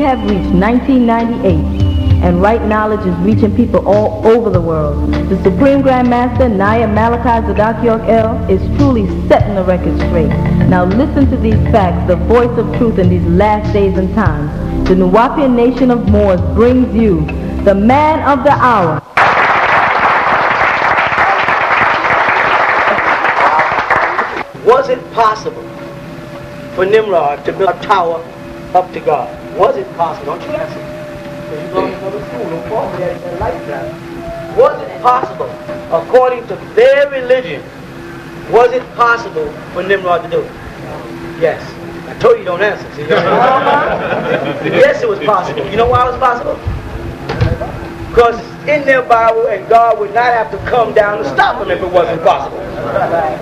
have reached 1998, and right knowledge is reaching people all over the world. The Supreme Grand Master, Naya Malachi Zadak York El, is truly setting the record straight. Now listen to these facts, the voice of truth in these last days and times. The Nuwapian Nation of Moors brings you the man of the hour. Was it possible for Nimrod to build a tower up to God? Was it possible? Don't you answer. Because you belong to another school. Don't fall for that lifestyle. Was it possible, according to their religion, was it possible for Nimrod to do it? Yes. I told you don't answer. See? Yes, it was possible. You know why it was possible? Because in their Bible, and God would not have to come down to stop them if it wasn't possible.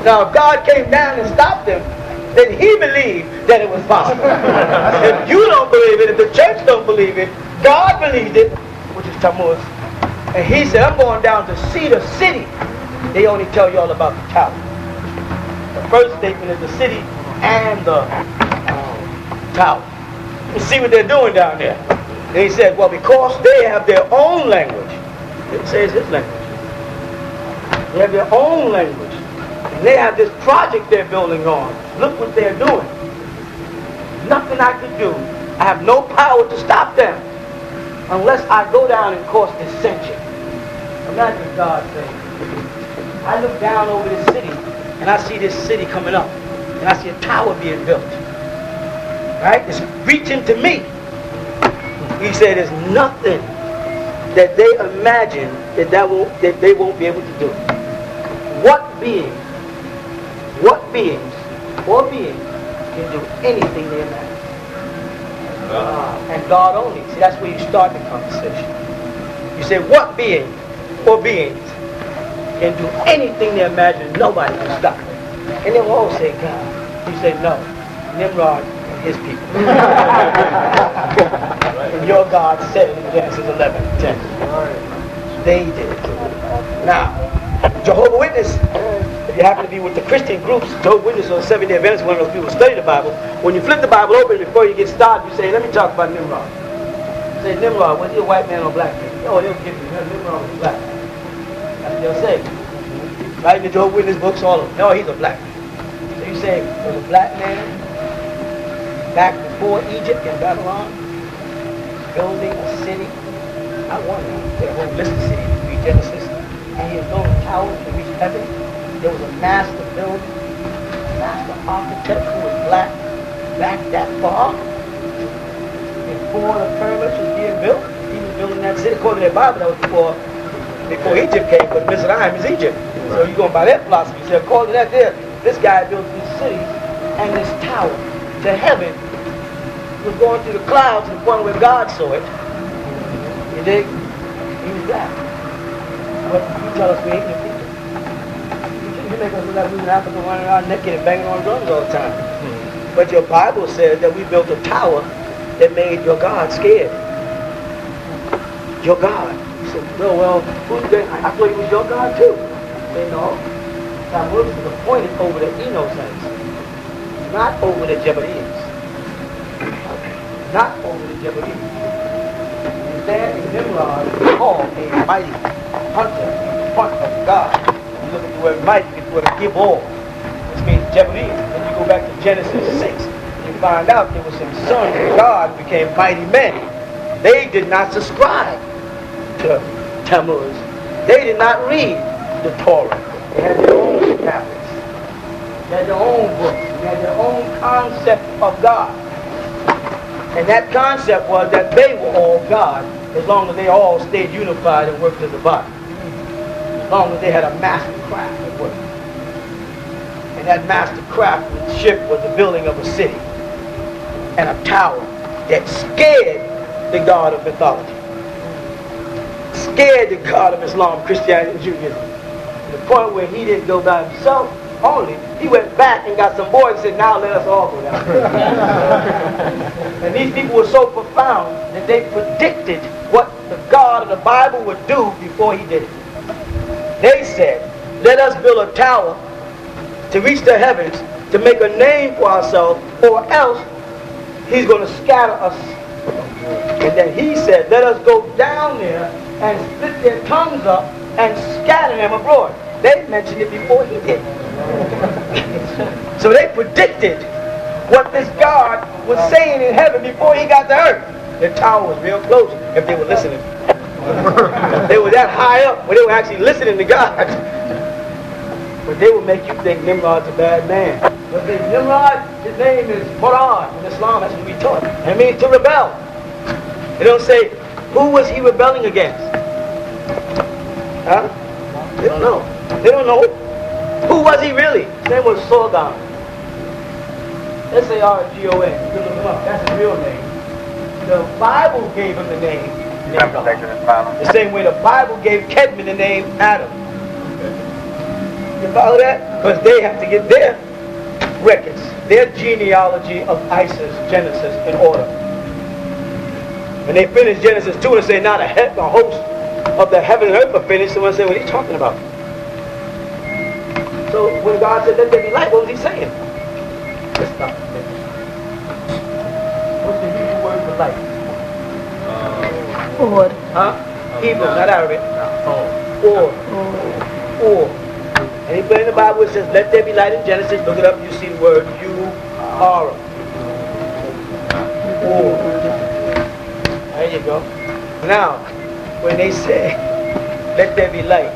Now, if God came down and stopped them, then he believed that it was possible. If you don't believe it, if the church don't believe it, God believed it, which is Tammuz. And he said, I'm going down to see the city. They only tell you all about the tower. The first statement is the city and the tower. You see what they're doing down there. And he said, well, because they have their own language. It says his language. They have their own language. And they have this project they're building on. Look what they're doing. Nothing I can do. I have no power to stop them unless I go down and cause dissension. Imagine God saying, I look down over this city and I see this city coming up. And I see a tower being built. Right? It's reaching to me. He said there's nothing that they imagine that they won't be able to do. What beings can do anything they imagine? And God only. See, that's where you start the conversation. You say, what being or beings can do anything they imagine? Nobody can stop it. And they will all say, God. You say, no. Nimrod and his people. And your God said it in Genesis 11:10. They did it. Now, Jehovah's Witness, if you happen to be with the Christian groups, Jehovah's Witness or Seventh-day Adventists, one of those people who study the Bible, when you flip the Bible open before you get started, you say, let me talk about Nimrod. You say, Nimrod, was he a white man or black man? Oh, they'll give you, Nimrod was black. That's what they'll say. Right in the Jehovah's Witness books, all of them. No, he's a black man. So you say, was a black man back before Egypt in Babylon, building a city? I wonder, they won't list the city, you read Genesis, and he was building towers to reach heaven. There was a master builder, master architect who was black back that far. Before the pyramids was being built, he was building that city. According to their Bible, that was before Egypt came, but Mizraim is Egypt. So you're going by that philosophy. So according to that this guy built these cities and this tower to heaven was going through the clouds to the point where God saw it. You dig? He was black. But you tell us we ain't the people. You make us look like we was in Africa running around naked and banging on drums all the time. But your Bible says that we built a tower that made your God scared. Your God. You said, well, who's that? I thought he was your God too. Say no. Tammuz was appointed over the Enosanes, not over the Jebureans. Not over the Jebureans. And there in Nimrod is called a mighty hunter in front of God. You look at the word mighty, you get the word Gibor, which means Jebureans. Then you go back to Genesis 6, you find out there was some sons of God who became mighty men. They did not subscribe to Tammuz. They did not read the Torah. They had their own tablets. They had their own books. They had their own concept of God. And that concept was that they were all God as long as they all stayed unified and worked as a body. As long as they had a master craft at work. And that master craftsmanship was the building of a city and a tower that scared the God of mythology. Scared the God of Islam, Christianity, and Judaism. To the point where he didn't go by himself only. He went back and got some boys and said, now let us all go down. And these people were so profound that they predicted what the God of the Bible would do before he did it. They said, let us build a tower to reach the heavens, to make a name for ourselves, or else he's going to scatter us And then he said, let us go down there and split their tongues up and scatter them abroad. They mentioned it before he did. So they predicted what this God was saying in heaven before he got to earth. The tower was real close if they were listening. They were that high up where they were actually listening to God. But they will make you think Nimrod's a bad man. But Nimrod, his name is Murad in Islam, that's what we taught. It means to rebel. They don't say, who was he rebelling against? Huh? They don't know. They don't know. Who was he really? His name was Sargon. S-A-R-G-O-N. You can look him up. That's his real name. The Bible gave him the name Nimrod. The same way the Bible gave Kedman the name Adam. You follow that? Because they have to get their records, their genealogy of Isis, Genesis, in order. When they finish Genesis 2 and say, now the host of the heaven and earth are finished, someone say, what are you talking about? So when God said, let there be light, what was he saying? Let's stop. What's the Hebrew word for light? Or. Huh? Hebrew, not Arabic. Or. And he put in the Bible, it says, let there be light in Genesis. Look it up, you see the word you-are. There you go. Now, when they say, let there be light,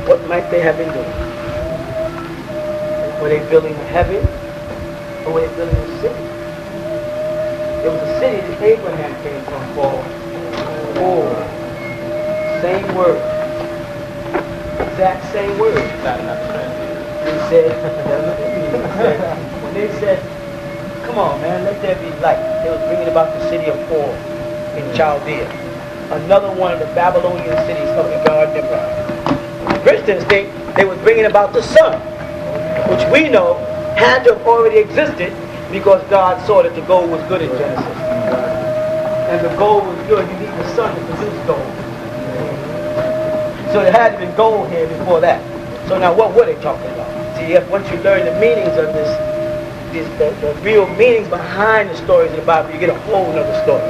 what might they have been doing? Were they building a heaven? Or were they building a city? There was a city that Abraham came from called Same word. Exact same word. He said, when they said, come on man, let there be light, they was bringing about the city of Or in Chaldea. Another one of the Babylonian cities of the god Nimrod. Christians think they was bringing about the sun, which we know had to have already existed because God saw that the gold was good in Genesis. And the gold was good, you need the sun to produce gold. So there had to be gold here before that. So now what were they talking about? See, once you learn the meanings of the real meanings behind the stories in the Bible, you get a whole other story.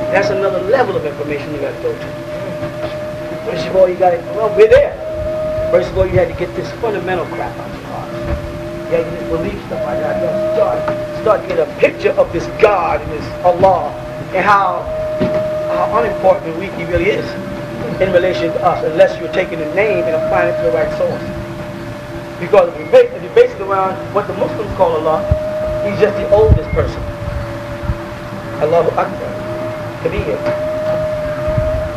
That's another level of information you got to go to. First of all, you got to, well, we're there. First of all, you had to get this fundamental crap out of your heart. You had to get this belief stuff like that. Start to get a picture of this God and this Allah and how unimportant he really is in relation to us, unless you're taking the name and applying it to the right source. Because if you base it around what the Muslims call Allah, he's just the oldest person. Allahu Akbar, Kabir,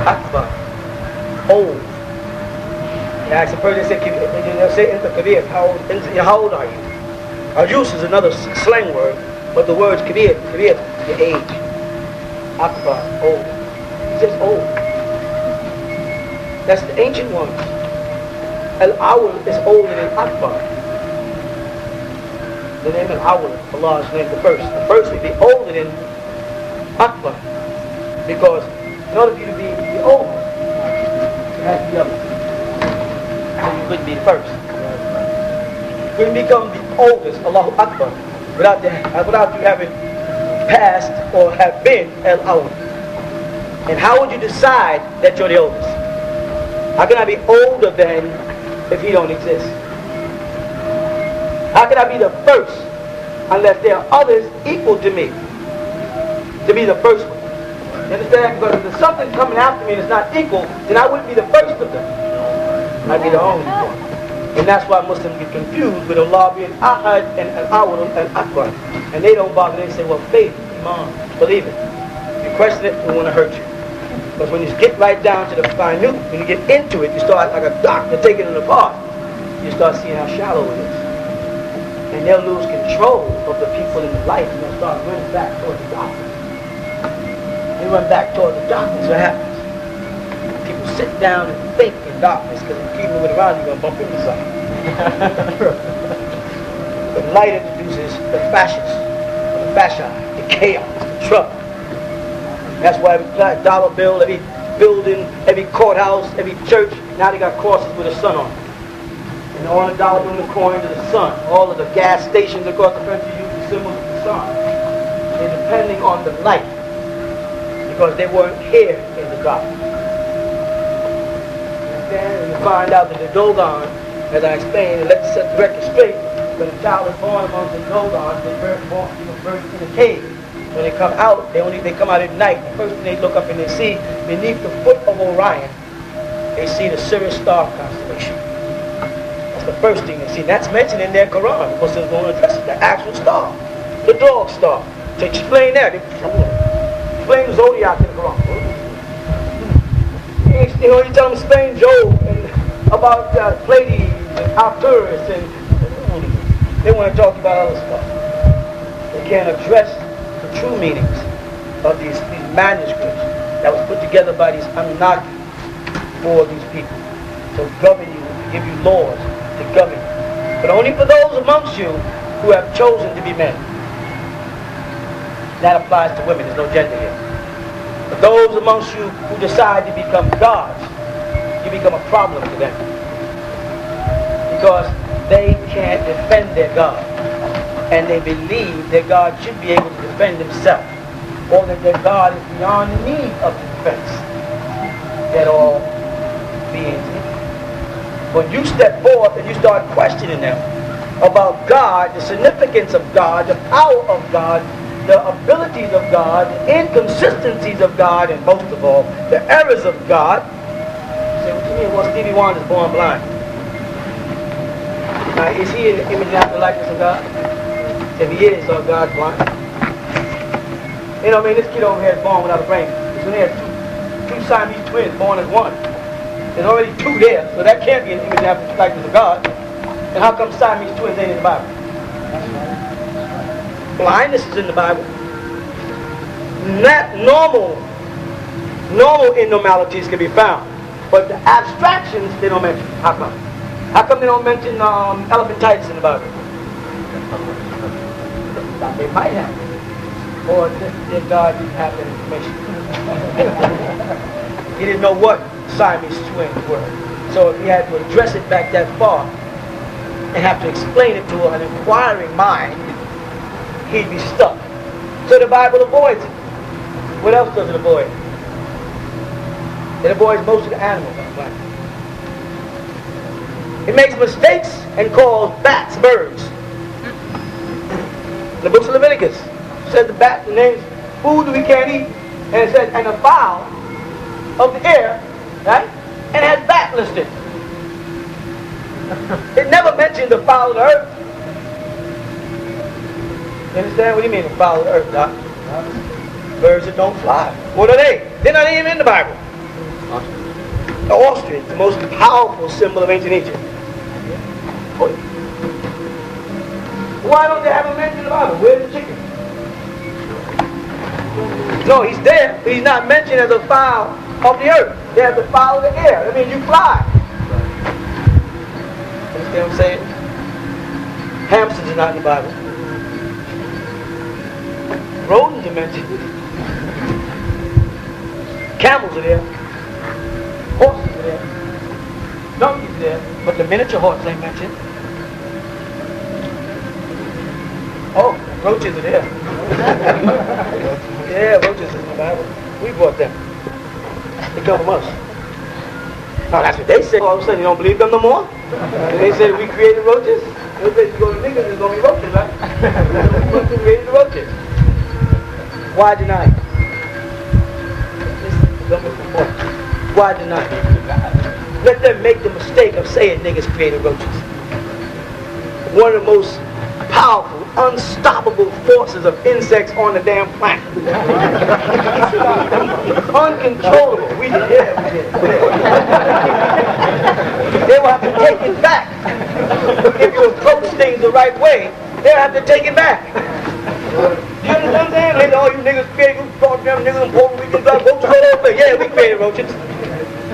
Akbar, old. You ask a person, they'll say, Inta Kabir, how old are you? Ajus is another slang word, but the word's Kabir, your age. Akbar, old. He's just old. That's the ancient ones. Al-Awwal is older than Akbar. The name Al-Awwal, Allah's name, the first would be older than Akbar. Because in order for you to be the oldest, you have to be up. So you couldn't be the first. You couldn't become the oldest, Allahu Akbar, without you having passed or have been Al-Awwal. And how would you decide that you're the oldest? How can I be older than if he don't exist? How can I be the first unless there are others equal to me to be the first one? You understand? Because if there's something coming after me that's not equal, then I wouldn't be the first of them. I'd be the only one. And that's why Muslims get confused with Allah being Ahad and Al-Awwal and Akbar. And they don't bother. They say, well, faith, Iman, believe it. If you question it, we want to hurt you. Because when you get right down to the minute, when you get into it, you start like a doctor taking it apart. You start seeing how shallow it is. And they'll lose control of the people in life and they'll start running back towards the darkness. They run back towards the darkness. What happens? People sit down and think in darkness because if you keep moving around, you're going to bump into something. The light introduces the fascia, the chaos, the trouble. That's why every dollar bill, every building, every courthouse, every church, now they got crosses with a sun on it. And all the dollar bill and the coins of the sun. All of the gas stations across the country use the symbols of the sun. They're depending on the light. because they weren't here in the garden. And you find out that the Dogon, as I explained, let's set the record straight, when a child is born amongst the Dogons, they're born in a cave. When they come out, they come out at night. The first thing they look up and they see, beneath the foot of Orion, they see the Sirius star constellation. That's the first thing they see. That's mentioned in their Quran, because they're going to address it, the actual star, the dog star. To explain that, they explain the zodiac in the Quran. You know, you tell them explain Job and about Pleiades and Arcturus, and they want to talk about other stuff. They can't address the true meanings of these manuscripts that was put together by these Anunnaki for these people to govern you, to give you laws to govern you. But only for those amongst you who have chosen to be men. That applies to women. There's no gender here. But those amongst you who decide to become gods, you become a problem to them. Because they can't defend their God. And they believe their God should be able to defend himself. Or that their God is beyond the need of defense. That all beings need. When you step forth and you start questioning them about God, the significance of God, the power of God, the abilities of God, the inconsistencies of God, and most of all, the errors of God. Say, what do you mean? Well, Stevie Wonder's born blind. Now, is he in the image and after likeness of God? If he is, so God's blind. You know what I mean? This kid over here is born without a brain. So he has two Siamese twins born as one. There's already two there, so that can't be an image and after likeness of God. And how come Siamese twins ain't in the Bible? Blindness is in the Bible. Not normal abnormalities can be found. But the abstractions, they don't mention. How come? How come they don't mention elephantitis in the Bible? They might have. Or their God didn't have that information. He didn't know what Siamese twins were. So if he had to address it back that far and have to explain it to an inquiring mind, he'd be stuck. So the Bible avoids it. What else does it avoid? It avoids most of the animals on the planet. It makes mistakes and calls bats birds. The book of Leviticus says the bat, the names food that we can't eat, and it says and the fowl of the air, right? And it has bat listed. It never mentioned the fowl of the earth. You understand? What do you mean the fowl of the earth, Doc? Birds that don't fly. What are they? They're not even in the Bible. The ostrich, the most powerful symbol of ancient Egypt. Why don't they have a mention in the Bible? Where's the chicken? No, he's there, but he's not mentioned as a fowl of the earth. They have the fowl of the air. That means you fly. Understand what I'm saying? Hamsters are not in the Bible. Rodents are mentioned. Camels are there. Horses are there. Donkeys are there. But the miniature horse ain't mentioned. Oh, roaches are there. Yeah, roaches are in the Bible. We brought them. They come from us. Oh, that's what they say. All of a sudden, you don't believe them no more? They said we created roaches? They said you go to niggas, there's going to be roaches, right? We created the roaches. Why deny it? Why deny it? Let them make the mistake of saying niggas created roaches. One of the most powerful, unstoppable forces of insects on the damn planet. Uncontrollable. We did. Yeah, we did. They will have to take it back. If you approach things the right way, they'll have to take it back. You understand what I'm saying? Later, all you niggas created, you brought them niggas in Puerto Rican, got roaches all over. Yeah, we created roaches.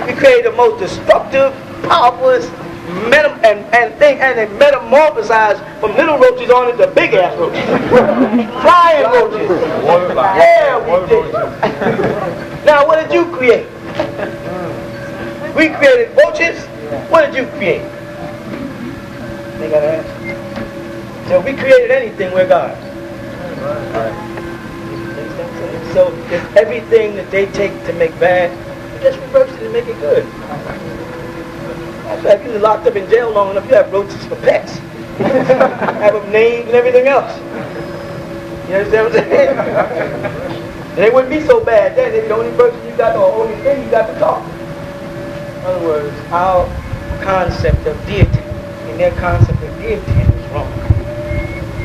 We created the most destructive, powerful, and they metamorphosized from little roaches on into big ass roaches. Flying roaches. Yeah, we did. Now, what did you create? We created roaches. What did you create? They gotta ask. So if we created anything, we're God. So if everything that they take to make bad, you just reverse it and make it good. If you're locked up in jail long enough, you have roaches for pets. Have them named and everything else. You understand what I'm saying? And they wouldn't be so bad then. They'd be the only person you got, or only thing you got to talk to. In other words, our concept of deity and their concept of deity is wrong.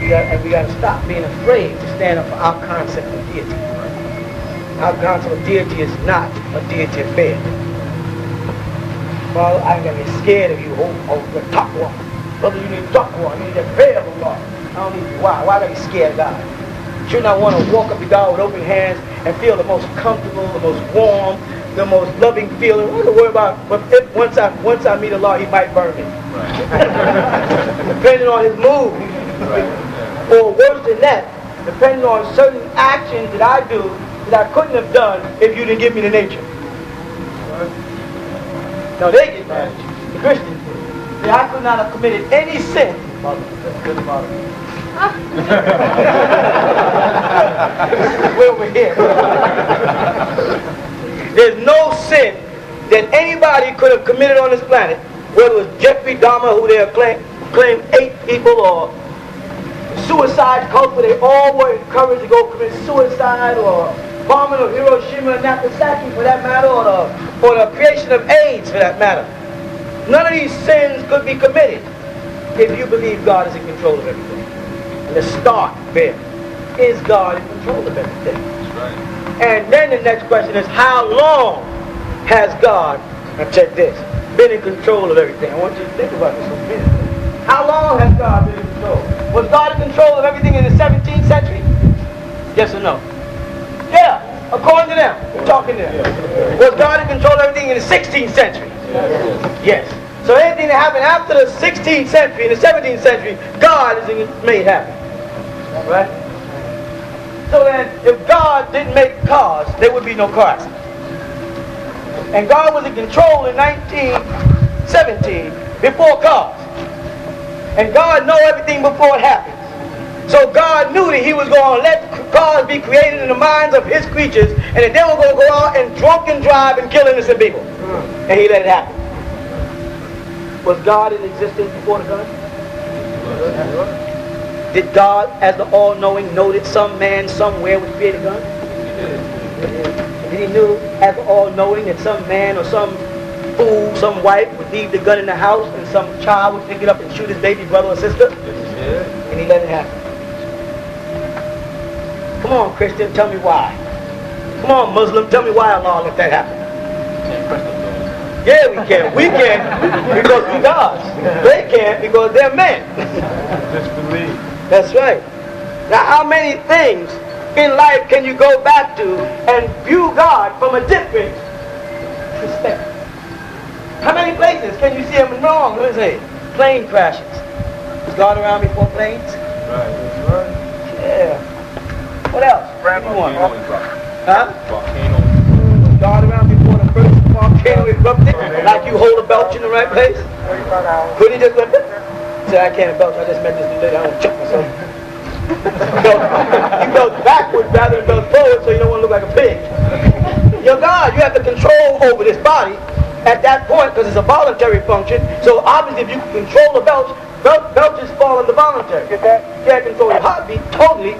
We got to stop being afraid to stand up for our concept of deity. Our concept of deity is not a deity affair. Father, I ain't gonna get scared of you. Oh, the top one. Brother, you need to talk to one. You need to pray of God. I don't need to. Why? Why gotta be scared of God? Should not want to walk up to God with open hands and feel the most comfortable, the most warm, the most loving feeling. What do I worry about? But if once I meet Allah, He might burn me. Depending on His mood. Or worse than that, depending on certain actions that I do that I couldn't have done if you didn't give me the nature. No, they get mad at you. The Christians say, I could not have committed any sin. Way over here. There's no sin that anybody could have committed on this planet, whether it was Jeffrey Dahmer, who they claim 8 people, or suicide cult where they all were encouraged to go commit suicide, or bombing of Hiroshima and Nagasaki for that matter, or the creation of AIDS for that matter. None of these sins could be committed if you believe God is in control of everything. And the start there, is God in control of everything? That's right. And then the next question is, how long has God, now check this, been in control of everything? I want you to think about this for a minute. How long has God been in control? Was God in control of everything in the 17th century? Yes or no? Yeah, according to them. We're talking to them. Was God in control of everything in the 16th century? Yes. So anything that happened after the 16th century, in the 17th century, God is made happen. Right? So then, if God didn't make cars, there would be no car accidents. And God was in control in 1917 before cars. And God knows everything before it happens. So God knew that He was going to let cars be created in the minds of His creatures, and that they were going to go out and drunk and drive and kill innocent people. And He let it happen. Was God in existence before the gun? Did God, as the all-knowing, know that some man somewhere would create a gun? Did He know, as the all-knowing, that some man or some fool, some wife would leave the gun in the house and some child would pick it up and shoot his baby brother or sister? And He let it happen. Come on, Christian, tell me why. Come on, Muslim, tell me why Allah let that happen. Yeah, we can. We can because we gods. They can't because they're men. Just believe. That's right. Now, how many things in life can you go back to and view God from a different perspective? How many places can you see Him wrong? Let me say, plane crashes. Was God around before planes? Right. Yeah. What else? Volcano. Huh? Volcano. Was God around before the first volcano erupted? Like you hold a belch in the right place? Couldn't He just went, say, I can't belch, I just met this new lady, I want to check myself. You belch backwards rather than belch forward so you don't want to look like a pig. You're God, you have the control over this body at that point because it's a voluntary function. So obviously if you can control the belch, belches fall under voluntary. You can't control your heartbeat totally,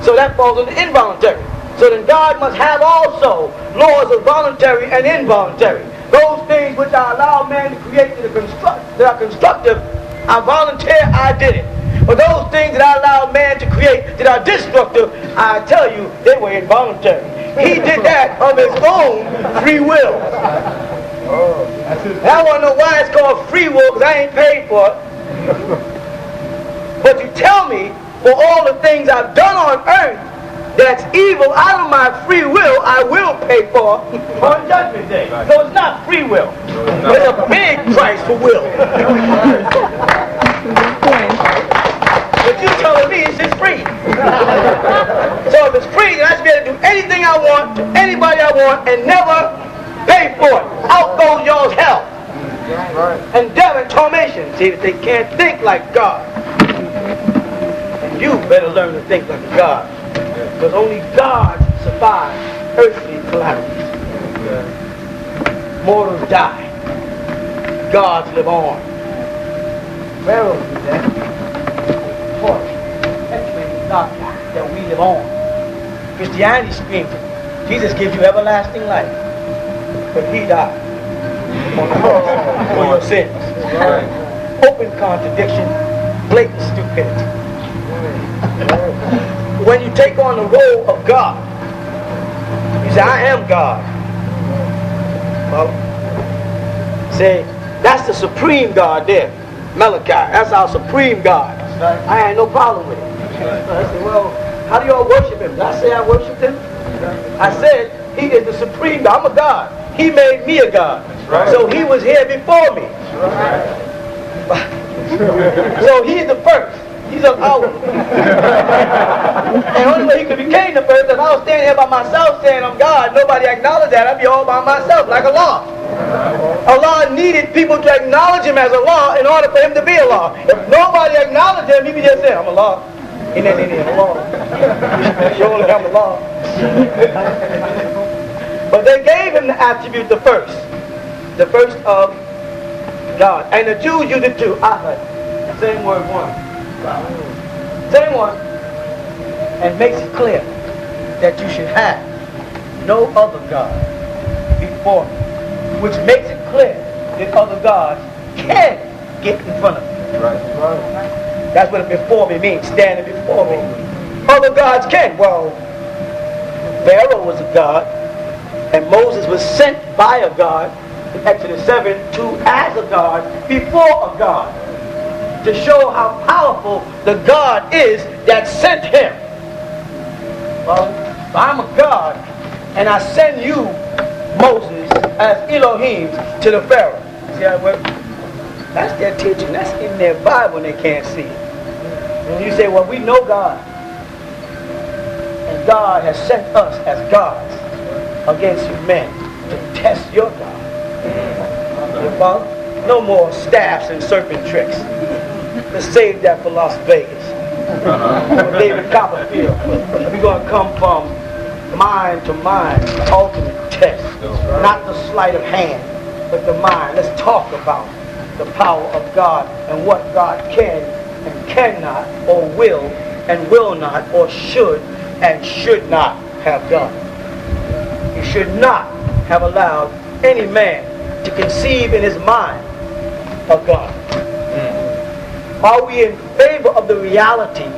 so that falls under involuntary. So then God must have also laws of voluntary and involuntary. Those things which I allow man to create that are constructive, I volunteer, I did it. But those things that I allow man to create that are destructive, I tell you, they were involuntary. He did that of his own free will. And I want to know why it's called free will, because I ain't paid for it. But you tell me, for all the things I've done on earth, that's evil out of my free will, I will pay for on Judgment Day. So it's not free will. There's a big price for will. But you telling me it's just free. So if it's free, then I should be able to do anything I want to anybody I want and never pay for it. Out goes y'all's hell. And death and tormentation. See that they can't think like God. And you better learn to think like God. Because only God's survive earthly calamities. Mortals die. Gods live on. Pharaoh did that. Torch, penetrating darkness that we live on. Christianity screams, Jesus gives you everlasting life, but he died on the cross for your sins. Open contradiction, blatant stupidity. When you take on the role of God, you say, I am God. Well, say, that's the supreme God there, Malachi. That's our supreme God. I ain't no problem with it. I said, well, how do y'all worship him? Did I say I worshiped him? I said, he is the supreme God. I'm a God. He made me a God. So he was here before me. So he's the first. He's an hour. And only way he could became the first, if I was standing here by myself saying I'm God, nobody acknowledged that, I'd be all by myself like Allah. Allah needed people to acknowledge him as Allah in order for him to be Allah. If nobody acknowledged him, he would just say, I'm Allah. I'm Allah. Surely I'm Allah. But they gave him the attribute the first of God. And the Jews used it too. Ahad. Same word, one. Same one. And makes it clear that you should have no other God before me. Which makes it clear that other gods can get in front of me. Right. That's what before me means, standing before me. Other gods can. Well, Pharaoh was a god, and Moses was sent by a god in Exodus 7 to as a god before a god, to show how powerful the God is that sent him. Well, I'm a God, and I send you, Moses, as Elohim to the Pharaoh. See how it works? That's their teaching. That's in their Bible, and they can't see it. And you say, well, we know God, and God has sent us as gods against you men to test your God. No more staffs and serpent tricks. Let's save that for Las Vegas. David Copperfield. We're going to come from mind to mind, the ultimate test. Not the sleight of hand, but the mind. Let's talk about the power of God and what God can and cannot or will not or should and should not have done. He should not have allowed any man to conceive in his mind of God. Are we in favor of the reality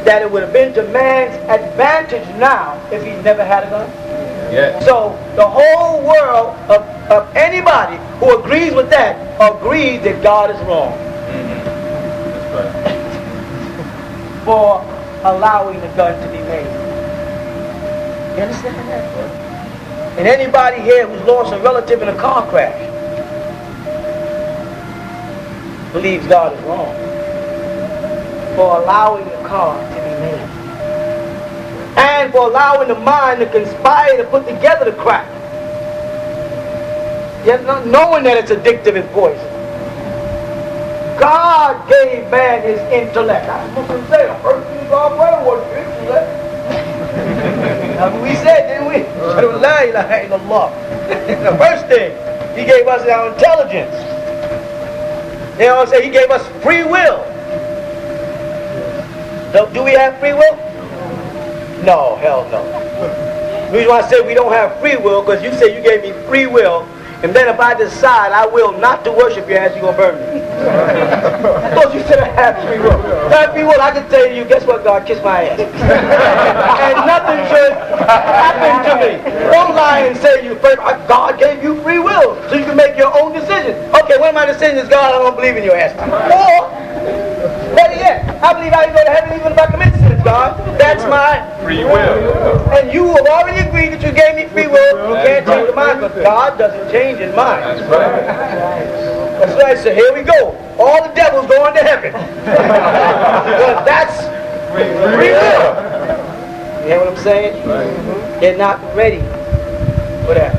that it would have been to man's advantage now if he never had a gun? Yeah. So the whole world of anybody who agrees with that agrees that God is wrong. That's right. For allowing the gun to be made. You understand that? And anybody here who's lost a relative in a car crash believes God is wrong for allowing the car to be made. And for allowing the mind to conspire to put together the crack. Yet not knowing that it's addictive and poison. God gave man his intellect. That's what Muslims say. The first thing God wanted was intellect. That's what we said, didn't we? La ilaha illallah. The first thing, he gave us our intelligence. They all say he gave us free will. Do we have free will? No, hell no. The reason why I say we don't have free will, because you say you gave me free will, and then if I decide I will not to worship you, you're going to burn me. I thought you said I have free will. If I have free will, I can tell you, guess what, God, kiss my ass. And nothing should happen to me. Don't lie and say you first. God gave you free will, so you can make your own decision. Okay, one of my decisions is God, I don't believe in your ass. Or, better yet, I believe I can go to heaven even if I commit sins, God. That's my free will. And you have already agreed that you gave me free will. You can't change your mind, but God doesn't change his mind. That's right. That's right, so here we go. All the devils going to heaven. Well, that's free will. You hear what I'm saying? Right. They're not ready for that.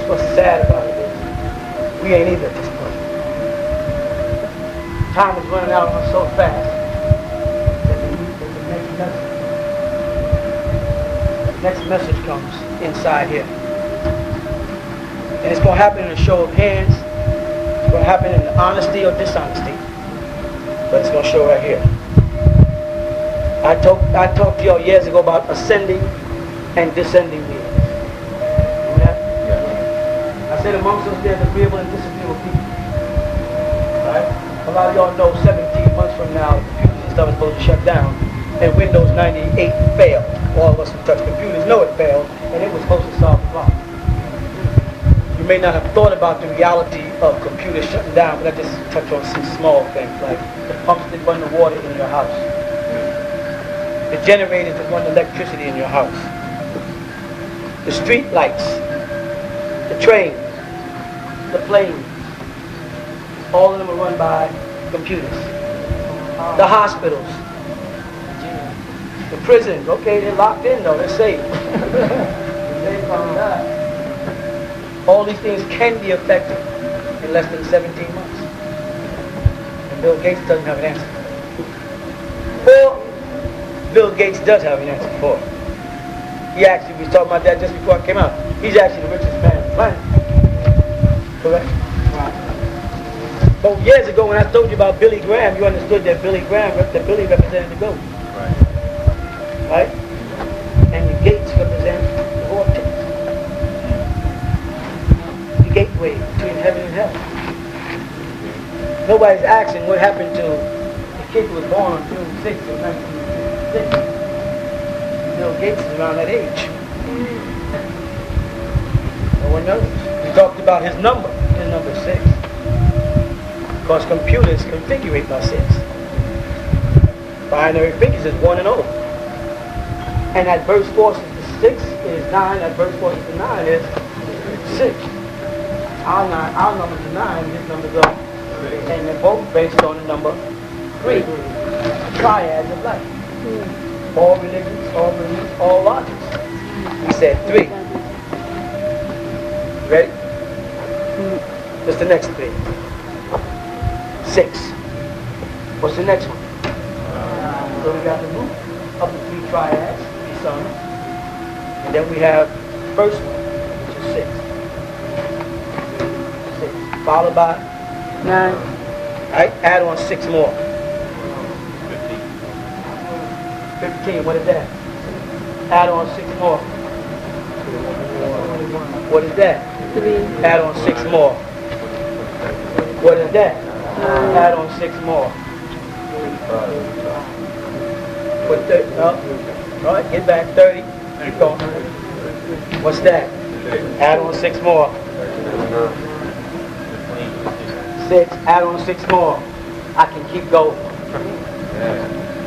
What's sad about it is, we ain't either at this point. Time is running out on us so fast that the next lesson next message comes inside here. And it's going to happen in a show of hands. It's going to happen in honesty or dishonesty. But it's going to show right here. I talked to y'all years ago about ascending and descending beings. Remember that? Yeah. I said amongst us there's agreeable and disagreeable people. Right? A lot of y'all know 17 months from now, computers and stuff is supposed to shut down, and Windows 98 failed. All of us who touch computers know it failed, and it was supposed to solve the problem. You may not have thought about the reality of computers shutting down, but I just touch on some small things, like the pumps that run the water in your house, the generators that run the electricity in your house, the street lights, the trains, the planes. All of them are run by computers. The hospitals, the prisons. Okay, they're locked in though. They're safe. They're safe from that. All these things can be affected in less than 17 months. And Bill Gates doesn't have an answer. Or Bill Gates does have an answer for it. He actually was talking about that just before I came out. He's actually the richest man on the planet. Correct? But years ago when I told you about Billy Graham, you understood that Billy represented the goat. Right? And the gates represent the vortex. The gateway between heaven and hell. Nobody's asking what happened to the kid who was born on June 6th of 1966. Bill Gates is around that age. No one knows. We talked about his number. His number is 6. Because computers configure it by 6. Binary figures is 1 and 0. And adverse force is 6 is 9, adverse force is 9 is 6. Our numbers are 9, his numbers are 3. And they're both based on the number 3. Triads of life. All religions, all beliefs, all logics. We said 3. Ready? What's the next 3? 6. What's the next one? So we got the root of the 3 triads, 3 suns. And then we have the first one, which is 6. 6. Followed by 9. Alright, add on 6 more. 15, what is that? Add on 6 more. What is that? 3. Add on 6 more. What is that? Add on 6 more. Put 30 up. Alright, get back 30. Keep going. What's that? Add on 6 more. 6. Add on 6 more. I can keep going.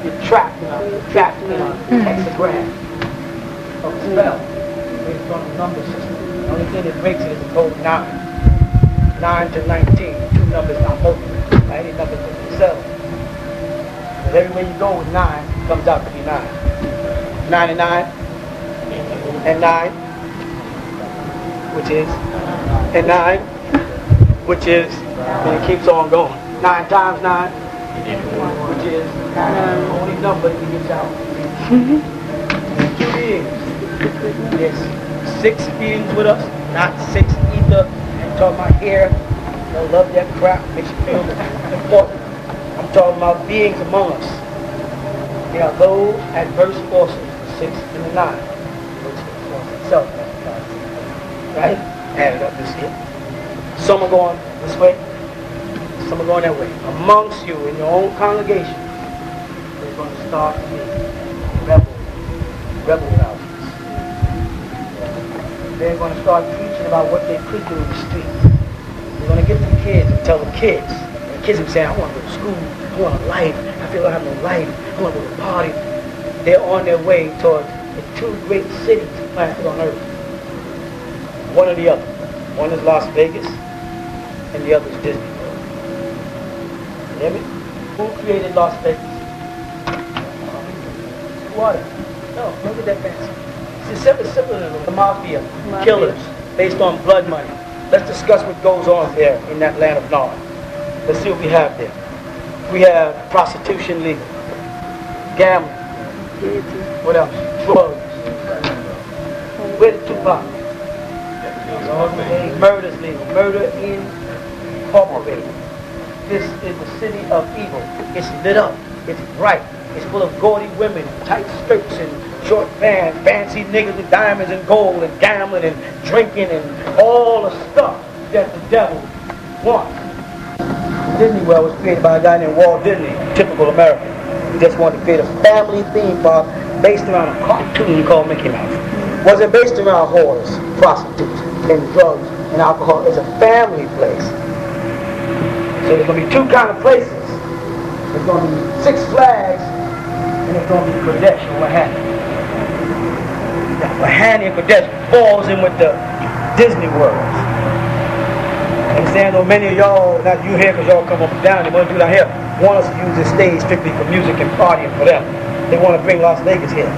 You're trapped in a hexagram of a spell based on the number system. The only thing that breaks it is the code 9. 9 to 19. 2 numbers not multiple. Any numbers with themselves. Because everywhere you go with 9, it comes out to be 9. 9 and 9. And 9. Which is. And 9. Which is. And it keeps on going. 9 times 9. Which is the only number that gets out. 2 beings. Yes. 6 beings with us. Not 6 ether. I'm talking about here. I love that crap. Makes you feel important. I'm talking about beings among us. There are those adverse forces, the 6 and the 9. Which is the force itself. Right? Add it up this here. Some are going this way. Some are going that way. Amongst you, in your own congregation, there's going to start to be rebel houses. They're going to start preaching about what they could do in the streets. They're going to get the kids and tell the kids. And the kids will say, I want to go to school. I want a life. I feel like I have no life. I want to go to a party. They're on their way towards the 2 great cities planted on earth. One or the other. One is Las Vegas, and the other is Disney. You hear me? Who created Las Vegas? Who are they? No, look at that fancy. It's simple than the mafia, killers, based on blood money. Let's discuss what goes on there in that land of Nod. Let's see what we have there. We have prostitution legal, gambling, what else? Drugs, Where did Tupac? Murder's legal. Murder incorporated. This is the city of evil. It's lit up. It's bright. It's full of gaudy women, tight skirts and short pants, fancy niggas with diamonds and gold and gambling and drinking and all the stuff that the devil wants. Disney World was created by a guy named Walt Disney, typical American. He just wanted to create a family theme park based around a cartoon called Mickey Mouse. Wasn't based around whores, prostitutes, and drugs and alcohol. It's a family place. So there's going to be two kind of places. There's going to be Six Flags and there's going to be Kodesh or Wahani. Now, Wahani and Kodesh falls in with the Disney worlds. Understand though many of y'all, not you here because y'all come up and down, they want to do down here, want us to use this stage strictly for music and partying for them. They want to bring Las Vegas here.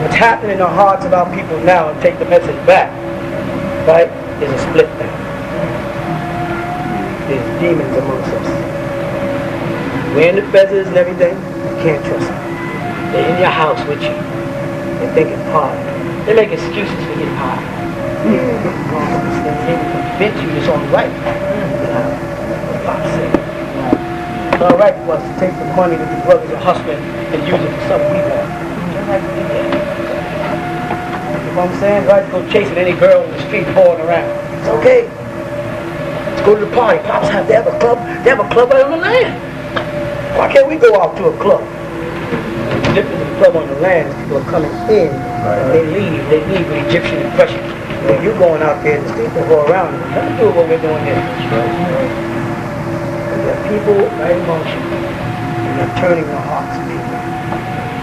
What's happening in the hearts of our people now, and take the message back, right, is a split now. There's demons amongst us. Wearing the feathers and everything, you can't trust them. They're in your house with you. They're thinking hard. They make excuses for getting high. They convince you it's all right. It's all right for us to take the money that the brothers are hustling and use it for something we want. You know what I'm saying? Right to go chasing any girl in the street boring around. It's okay. Let's go to the party. Pops they have a club. They have a club right on the land. Why can't we go out to a club? The difference of the club on the land is people are coming in and they leave with Egyptian impression. When you're going out there in the street and go around, nothing to do with what we're doing here. There are people right amongst you, and they're turning their hearts to people.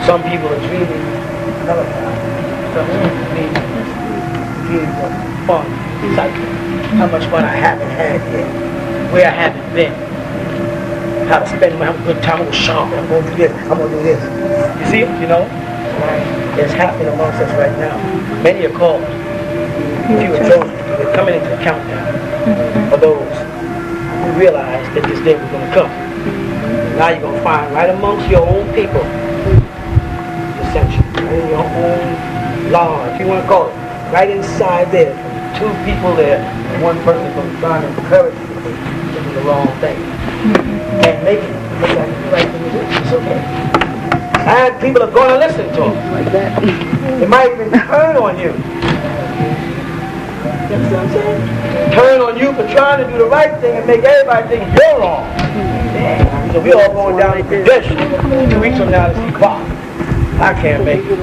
Some people are dreaming another time. Some people dreams of fun, excitement, how much fun I haven't had yet, where I haven't been, how to spend my good time. I'm going to shop, I'm going to do this, I'm going to do this. You see it, you know? It's happening amongst us right now. Many are called. Few are chosen. We're coming into the countdown for those who realize that this day was going to come. Now you're going to find right amongst your own people dissension, right in your own law, if you want to call it, right inside there, two people there, and one person going to try to encourage you to do the wrong thing and make it look like the right thing to do. It's okay. And people are going to listen to them like that. They might even turn on you. You know what I'm saying? Turn on you for trying to do the right thing and make everybody think you're wrong. So we all going down to Kadesh 2 weeks from now to see Pop. I can't make it.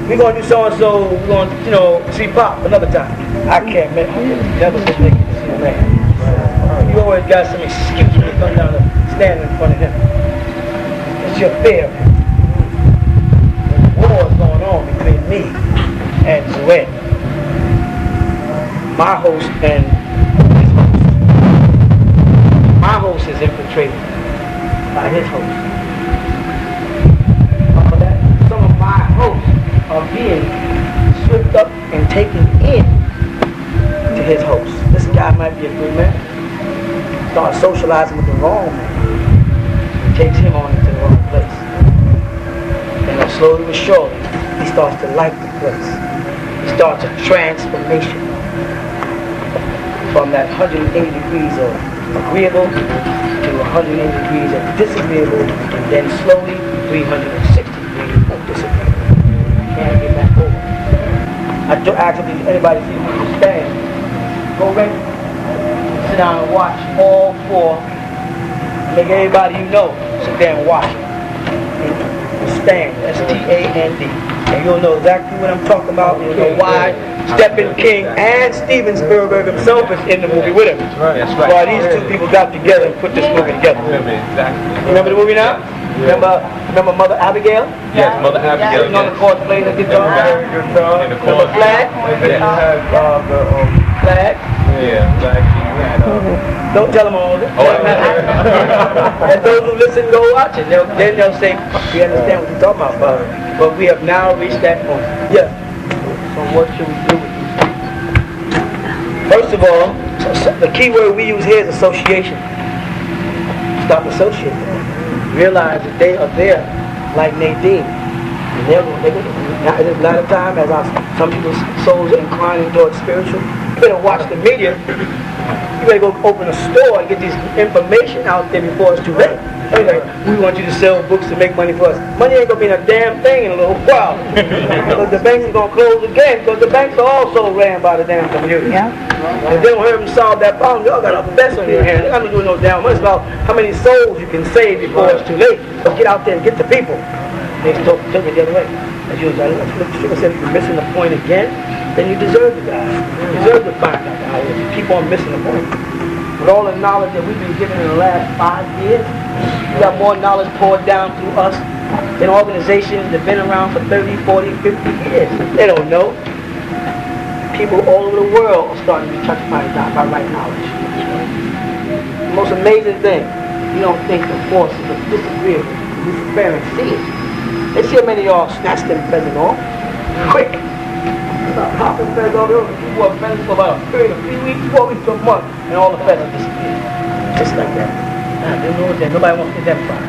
We're going to do so-and-so, we're going to, see Pop another time. I can't make it. Never been making to see the man. You always got some excuse when you come down to stand in front of him. It's your fear. There's war going on between me and Zued. My host and his host. My host is infiltrated by his host. Some of my hosts are being swept up and taken in to his host. This guy might be a good man. Start socializing with the wrong man. He takes him on into the wrong place. And slowly but surely, he starts to like the place. He starts a transformation. From that 180 degrees of agreeable to 180 degrees of disagreeable, and then slowly 360 degrees of disagreeable. Can't get back over. I don't actually anybody see me stand. Go ready. Sit down and watch all four. Make everybody you know sit there and watch it. Stand. S-T-A-N-D. And you'll know exactly what I'm talking about. You'll know why. Stephen King and Steven Spielberg himself is in the movie with him. That's right. Why these two people got together and put this movie together. Exactly. Remember the movie now? Remember Mother Abigail? Yes, Mother Abigail. You know the chords playing the guitar? And the Remember Flag? Flag? Yeah, Flag. Don't tell them all of it. And those who listen, go watch it. Then they'll say, we understand what you're talking about, brother. But we have now reached that point. Yeah. So what should we do with these people? First of all, the key word we use here is association. Stop associating. Realize that they are there like Nadine. And now, at a lot of time, as some people's souls are inclining towards spiritual, you better watch the media. You better go open a store and get this information out there before it's too late. Like, we want you to sell books to make money for us. Money ain't gonna be a damn thing in a little while. Because the banks are gonna close again, because the banks are also ran by the damn community. Yeah. If they don't help them solve that problem, y'all got a mess on your hands. They're not gonna do no damn money. It's about how many souls you can save before it's too late. So get out there and get the people. They took it the other way. As you said, if you're missing the point again, then you deserve to die. You deserve to find out how you keep on missing the point. With all the knowledge that we've been given in the last 5 years, we got more knowledge poured down through us than organizations that have been around for 30, 40, 50 years. They don't know. People all over the world are starting to be touched by right knowledge. The most amazing thing, you don't think the forces of disagreeable, disappearing, see it. They see how many of y'all snatch them feathers off. Quick. Start popping feathers off. You wore feathers for about a period of 3 weeks, 4 weeks to a month, and all the feathers disappear. Just like that. They know that nobody wants to identify.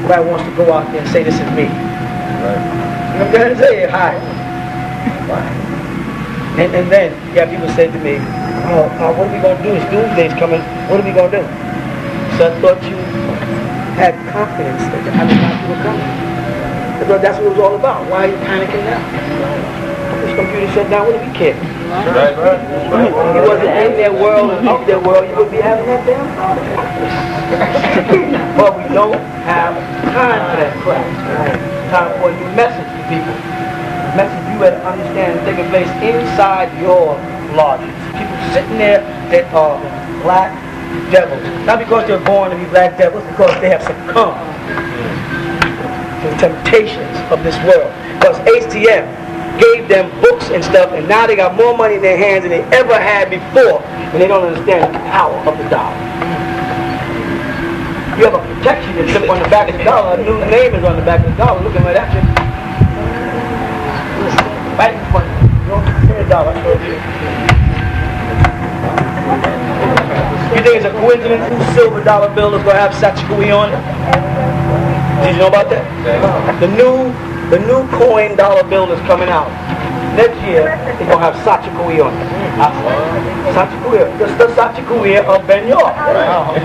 Nobody wants to go out there and say, this is me. Right. You know what I'm trying to say? Hi. Why? And then you have people say to me, what are we going to do? It's doomsday's coming. What are we going to do? So I thought you had confidence that the Anunnaki were coming. I thought that's what it was all about. Why are you panicking now? This computer shut down. What do we care? Right. If you wasn't in their world and of their world, you wouldn't be having that damn thought. But we don't have time for that crap. Time for a new message to people. A message you had to understand is taking place inside your lodges. People sitting there that are black devils. Not because they're born to be black devils, because they have succumbed to the temptations of this world. Because HTM gave them books and stuff, and now they got more money in their hands than they ever had before, and they don't understand the power of the dollar. You have a protection that slip on the back of the dollar. A new name is on the back of the dollar. Looking right at you. Right in front of you. You don't hear a dollar. You think it's a coincidence whose silver dollar bill is going to have Sachikui on it? Did you know about that? The new coin dollar bill is coming out. Next year, it's going to have Sachikui on it. Sachikui. The Sachikui of Ben York. Right.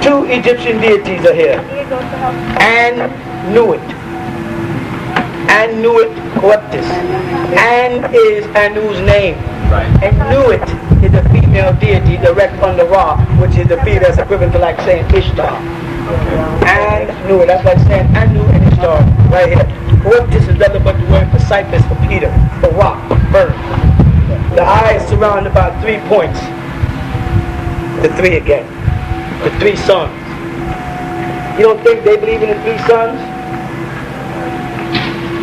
2 Egyptian deities are here. Anuit. Anuit Coeptis. An is Anu's name. Right. Anuit is the female deity direct under Ra, which is the female that's equivalent to like saying Ishtar. Anu, that's like saying Anu and Ishtar right here. Coeptis is nothing but the word for cypress, for Peter, for rock, bird. The eye is surrounded by 3 points. The 3 again. The 3 suns. You don't think they believe in the 3 suns?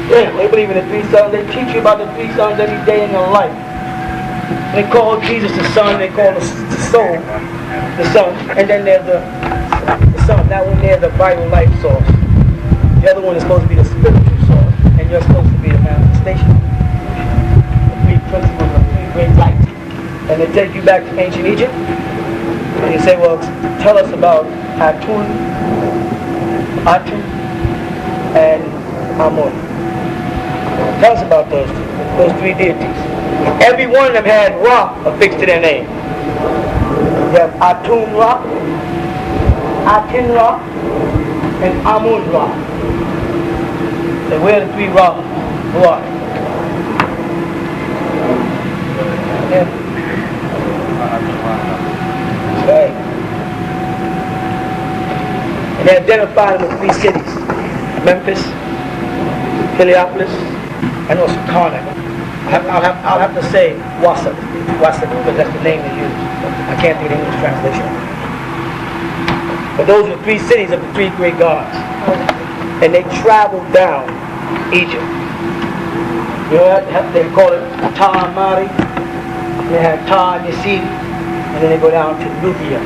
Yeah, they believe in the 3 suns. They teach you about the 3 suns every day in your life. They call Jesus the Son, they call the soul the Son, and then there's the Son. That one there's the vital life source. The other one is supposed to be the spiritual source, and you're supposed to be the manifestation. The 3 principles of 3 great lights. And they take you back to ancient Egypt, and you say, well, tell us about Atun, Atu, and Amun. Tell us about those 3 deities. Every one of them had Ra affixed to their name. You have Atun Ra, Atin Ra, and Amun Ra. And where are the 3 Ra? Who are they? Yeah. Right. And they identify them with 3 cities. Memphis, Heliopolis, and also Karnak. I'll have to say Wasat, because that's the name they use. I can't think of the English translation. But those are the 3 cities of the 3 great gods. And they traveled down Egypt. You know, they call it Ta Mari, they have Ta Nisiri, and then they go down to Nubia.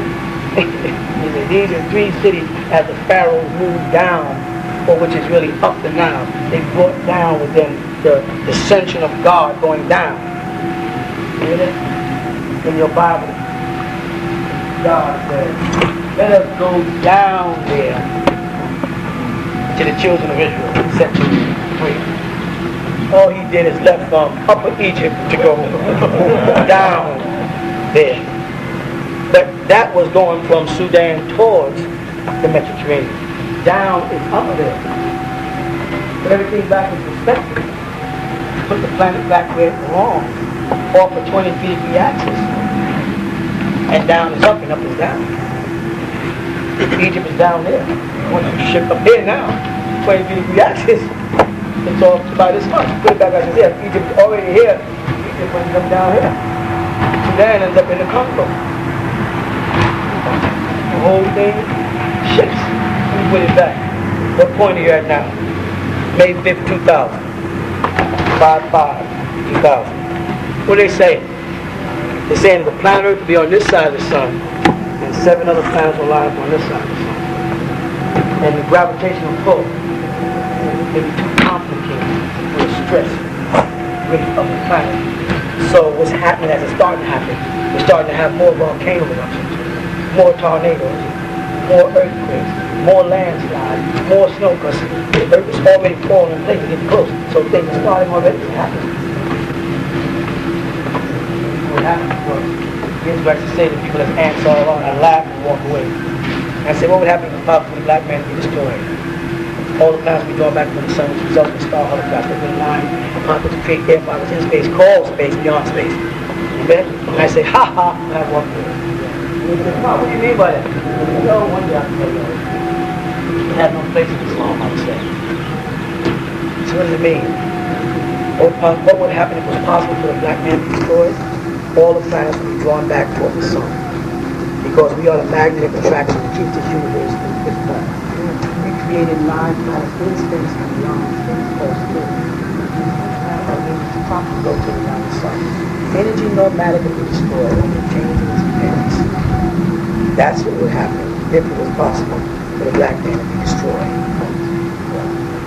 These are 3 cities as the pharaohs moved down, or which is really up the Nile. They brought down with them the ascension of God going down. You hear that? In your Bible, God says, let us go down there. to the children of Israel, set them free. All he did is left from Upper Egypt to go down there. But that was going from Sudan towards the Mediterranean. Down is up there. Put everything back in perspective. Put the planet back where it belongs, off a 20-degree axis. And down is up and up is down. Egypt is down there. Once you shift up here now, 20-degree axis, it's all about this much. Put it back as here. Egypt is already here. Egypt ends up down here. Sudan ends up in the Congo. The whole thing shifts. Let me put it back. What point are you at now? May 5th, 2000. 5/5/2000. What are they saying? They're saying the planet Earth will be on this side of the sun, and 7 other planets will line up on this side of the sun. And the gravitational pull may be too complicated for the stress rate of the planet. So what's happening as it's starting to happen, we're starting to have more volcano eruptions, more tornadoes, more earthquakes, more landslides, more snow, because the Earth is already falling in place, getting close. So things are starting already to happen. What happened was, the Israelites to say to people that's ants all around and laugh and walk away. And I said, what would happen if the black man be destroyed? All the planets be drawn back from the sun, which results in star holograph, that will line upon to create air bodies in space, called space, beyond space. Amen? And I say, ha ha, and I walk away. And he said, what do you mean by that? No, one day I can tell you. It had no place in Islam, I would say. So what does it mean? What would happen if it was possible for the black man to be destroyed? All the planets would be drawn back toward the sun. Because we are the magnetic attraction that keeps this universe in its place. We created 9 planets in space and beyond space called spirit. That means it's properly rotating around the sun. Energy nomadic would be destroyed and it changes its appearance. That's what would happen if it was possible for the black man to be destroyed.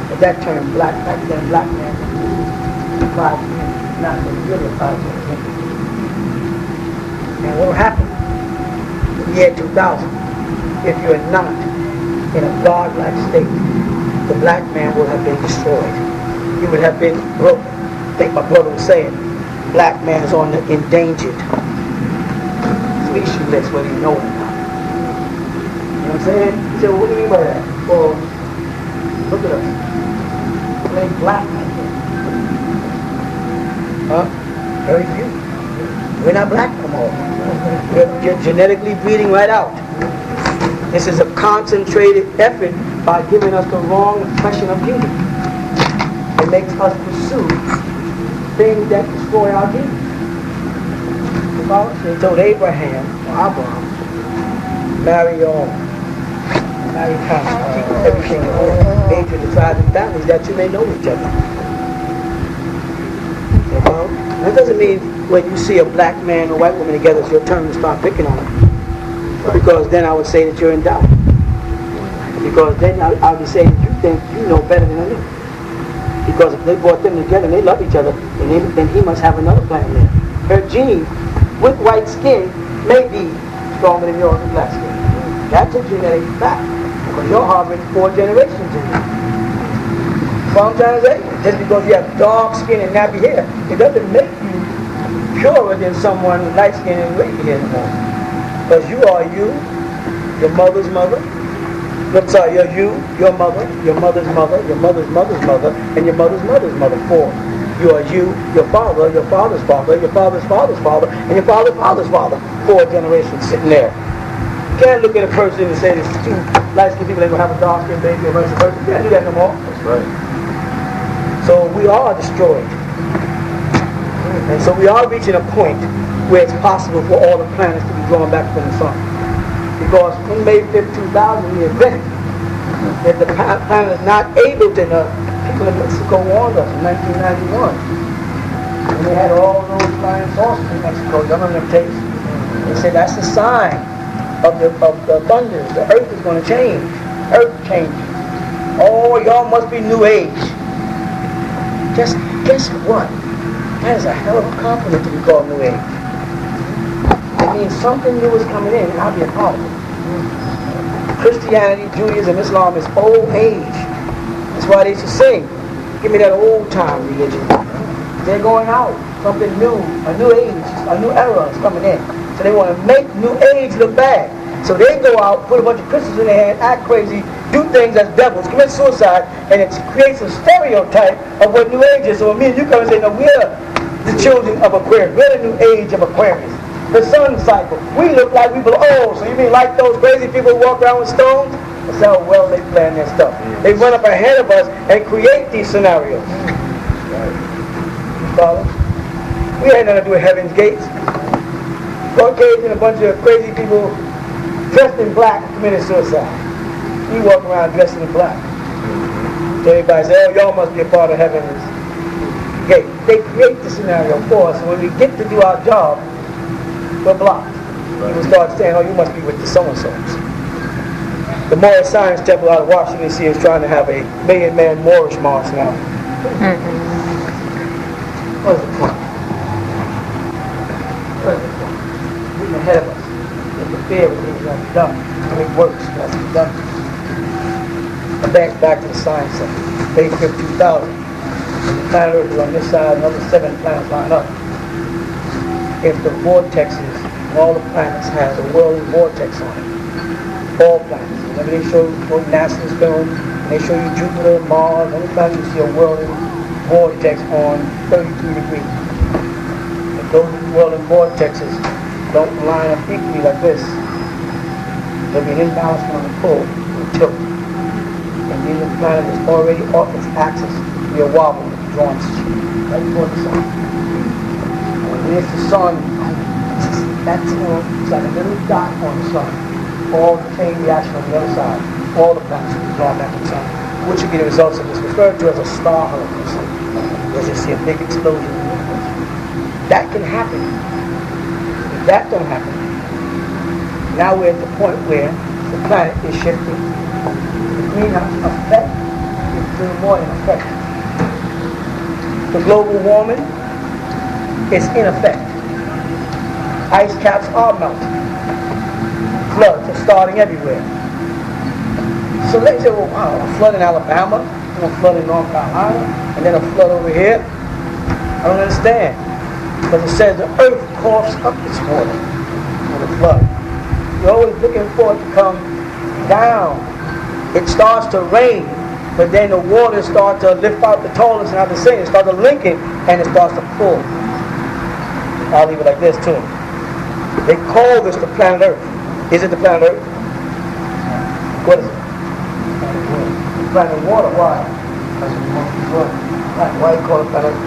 But that term, black man, applies to him, not really applies to him. And what will happen in the year 2000, if you're not in a God-like state, the black man will have been destroyed. He would have been broken. I think my brother was saying, black man is on the endangered species list, whether you know it or not. You know what I'm saying? He said, well, what do you mean by that? Well, look at us. There ain't black men here. Huh? Very few. We're not black no more. We're genetically breeding right out. This is a concentrated effort by giving us the wrong impression of beauty. It makes us pursue things that destroy our beauty. They told Abraham, marry everything in order, nature, the tribes and families, that you may know each other. That doesn't mean when you see a black man or white woman together, it's your turn to start picking on them. Because then I would say that you're in doubt. Because then I'll be saying you think you know better than I do. Because if they brought them together and they love each other, then he must have another planet there. Her gene with white skin may be stronger than yours with black skin. That's a genetic fact. Because you're harboring 4 generations in you. What I'm trying to say? Just because you have dark skin and nappy hair, it doesn't make you purer than someone light skin and wavy hair anymore. Because you are you, your mother's mother. I'm sorry, you're you, your mother, your mother's mother, your mother's mother's mother, and your mother's mother's mother. 4. You are you, your father, your father's father, your father's father's father, and your father's father's father. 4 generations sitting there. You can't look at a person and say there's 2 light-skinned people that are going to have a dark-skinned baby or vice versa. You can't do that no more. That's right. So we are destroyed. And so we are reaching a point where it's possible for all the planets to be drawn back from the sun. Because in May 5th, 2000, we admitted that the planet is not able to, people in Mexico warned us in 1991. And they had all those flying saucers in Mexico, you remember them tapes? They said that's a sign of the thunders. The earth is going to change. Earth changes. Oh, y'all must be New Age. Just guess what? That is a hell of a compliment to be called New Age. It means something new is coming in and I'll be a part of it. Christianity, Judaism, Islam is old age. That's why they used to sing, give me that old time religion. They're going out, something new, a new age, a new era is coming in. So they want to make new age look bad. So they go out, put a bunch of crystals in their hand, act crazy, do things as devils, commit suicide, and it creates a stereotype of what new age is. So when me and you come and say, no, we're the children of Aquarius, we're the new age of Aquarius. The sun cycle, we look like we belong. So you mean like those crazy people who walk around with stones? That's how well they plan their stuff. They run up ahead of us and create these scenarios. Follow? We ain't nothing to do with Heaven's Gates. Caucasian, a bunch of crazy people dressed in black committed suicide. We walk around dressed in black. So everybody says, oh, y'all must be a part of Heaven's Gate. They create the scenario for us, and when we get to do our job, we're blocked. People start saying, oh, you must be with the so-and-sos. The Moorish Science Temple out of Washington, D.C. is trying to have a million-man Moorish march now. What is the point? What is the point? Getting ahead of us. Interfere with things that have to be done. To make works that has to be done. Back to the science center. Page 52,000. The planet Earth is on this side, another 7 planets line up. If the vortexes, all the planets have a whirling vortex on it. All planets. Whenever they show NASA's film, they show you Jupiter, Mars, anytime you see a whirling vortex on 32 degrees. If those whirling vortexes don't line up equally like this, there'll be an imbalance on the pull and tilt. And then the planet is already off its axis, be a wobble with the drawn right toward the sun. And when it's the sun, that's it's like a little dot on the sun. All the chain reaction on the other side. All the planets will be drawn back to the sun, which would be the results of this referred to as a star hurricane. You'll just see a big explosion. That can happen. If that don't happen, now we're at the point where the planet is shifting. The greenhouse effect is doing more than effect. The global warming is in effect. Ice caps are melting. Floods are starting everywhere. So let's say, well, wow, a flood in Alabama, a flood in North Carolina, and then a flood over here. I don't understand. Because it says the earth coughs up its water for the flood. You're always looking for it to come down. It starts to rain, but then the water starts to lift out the tallest and out the same. It starts to link it, and it starts to pull. I'll leave it like this too. They call this the planet Earth. Is it the planet Earth? What is it? The planet water. Why? Why do you call it planet Earth?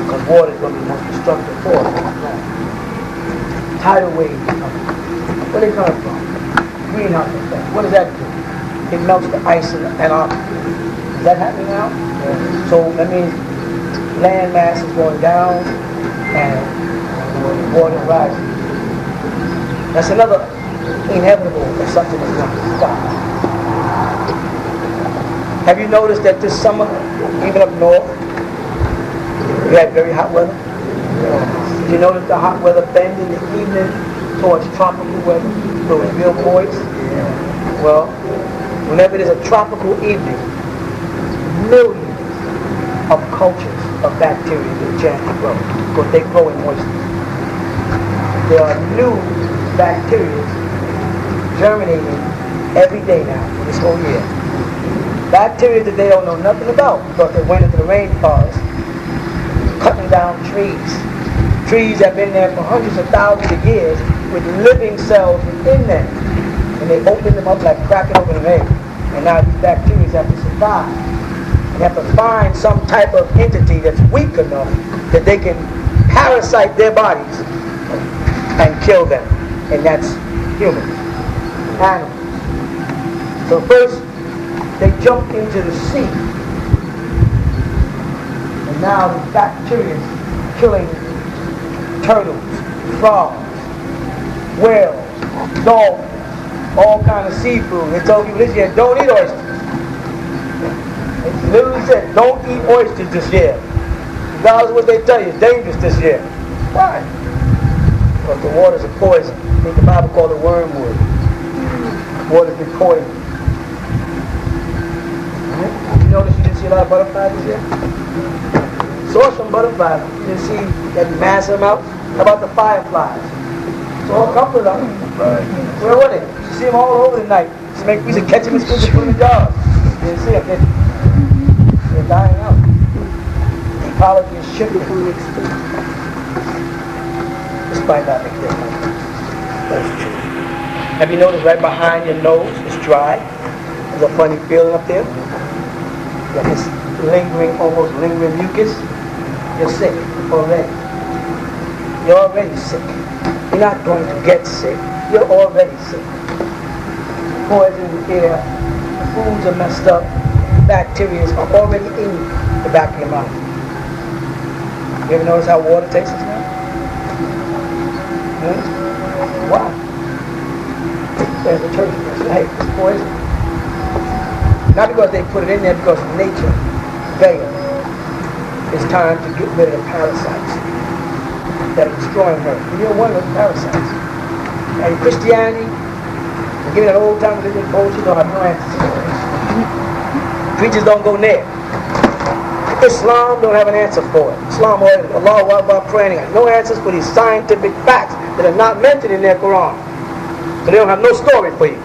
Because water is going to be the most destructive force on the planet. Tidal waves are coming. Where are they coming from? Greenhouse effect. What does that do? It melts the ice in Antarctica. Is that happening now? Yeah. So that means land mass is going down and water is rising. That's another inevitable of something that's going to stop. Have you noticed that this summer, even up north, we had very hot weather? Did you notice the hot weather bend in the evening towards tropical weather? So it's real moist? Well, whenever there's a tropical evening, millions of cultures of bacteria get a chance to grow because they grow in moisture. There are new bacteria germinating every day now for this whole year. Bacteria that they don't know nothing about because they went into the rainforest cutting down trees. Trees have been there for hundreds of thousands of years with living cells within them. And they open them up like cracking open an egg. And now these bacteria have to survive. They have to find some type of entity that's weak enough that they can parasite their bodies and kill them. And that's humans, animals. So first, they jump into the sea. And now the bacteria is killing turtles, frogs, whales, dolphins, all kind of seafood. They told people this year, don't eat oysters. It literally said, don't eat oysters this year. Regardless of what they tell you, it's dangerous this year. Why? Because the waters are poison. I think the Bible called it wormwood. Waters be poison. see a lot of butterflies this year? Saw some butterflies. You didn't see that massive amount? How about the fireflies? Saw a couple of them. Where were they? You see them all over the night. We used to catch them in school and put them in jars. You didn't see them, did you? They're dying out. Ecology is shifting. Despite that, that's true. Have you noticed right behind your nose it's dry? There's a funny feeling up there. Like this lingering, almost lingering mucus. You're sick already. You're already sick. You're not going to get sick. You're already sick. Poison in the air. Foods are messed up. Bacteria are already in the back of your mouth. You ever notice how water tastes now? Why? There's a church that says, hey, it's poison. Not because they put it in there, because nature, Gaia, it's time to get rid of the parasites that are destroying her. And you're one of those parasites. And Christianity, give it an old time religion, bullshit, don't have no answers. Preachers don't go near. Islam don't have an answer for it. Islam, Allah, Akbar, praying, no answers for these scientific facts that are not mentioned in their Quran. So they don't have no story for you.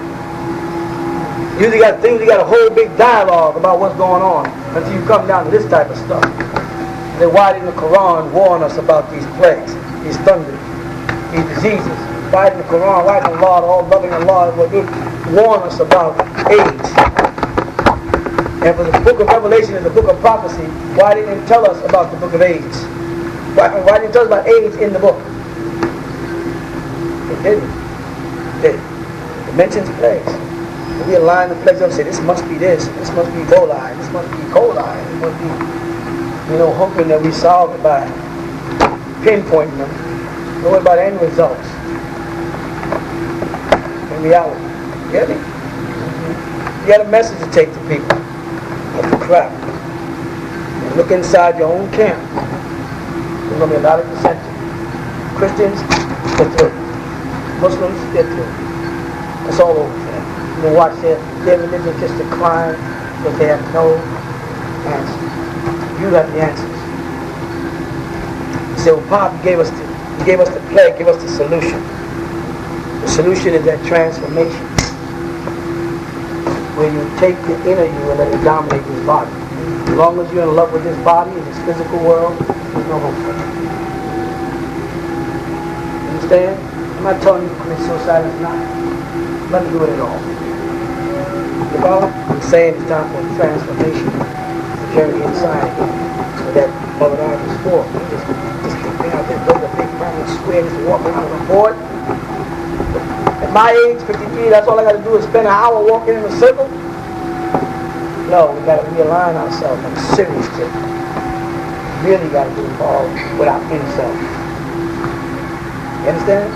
You got a whole big dialogue about what's going on until you come down to this type of stuff. Then why didn't the Quran warn us about these plagues, these thunders, these diseases? Why didn't the Quran, why didn't Allah, the all-loving Allah, warn us about AIDS? And for the book of Revelation and the book of prophecy, why didn't it tell us about the book of AIDS? Why didn't it tell us about AIDS in the book? It didn't. It mentions plagues. We align the plagues up and say, this must be this must be Ebola, this must be coli, this must be, hoping that we solve it by pinpointing them. Don't worry about any results. In reality. Get it? You got a message to take to people. Of the crap. And look inside your own camp. There's going to be a lot of dissension. Christians, get through. Muslims, get through. It's all over for them. You can watch their religion just decline because they have no answers. You have the answers. You say, well, Pop, you gave us the plague, give us the solution. The solution is that transformation, where you take the inner you and let it dominate this body. As long as you're in love with this body, in this physical world, there's no hope for it. You understand? I'm not telling you to commit suicide, it's not. Nothing to do with it at all. You follow? I'm saying it's time for transformation. The journey inside again. So that Mother Earth is for. You just keep being out there, build a big permanent square, just walk around on a board. At my age, 53, that's all I got to do is spend an hour walking in a circle? No, we got to realign ourselves on a serious tip. Really got to get involved with our inner self. You understand?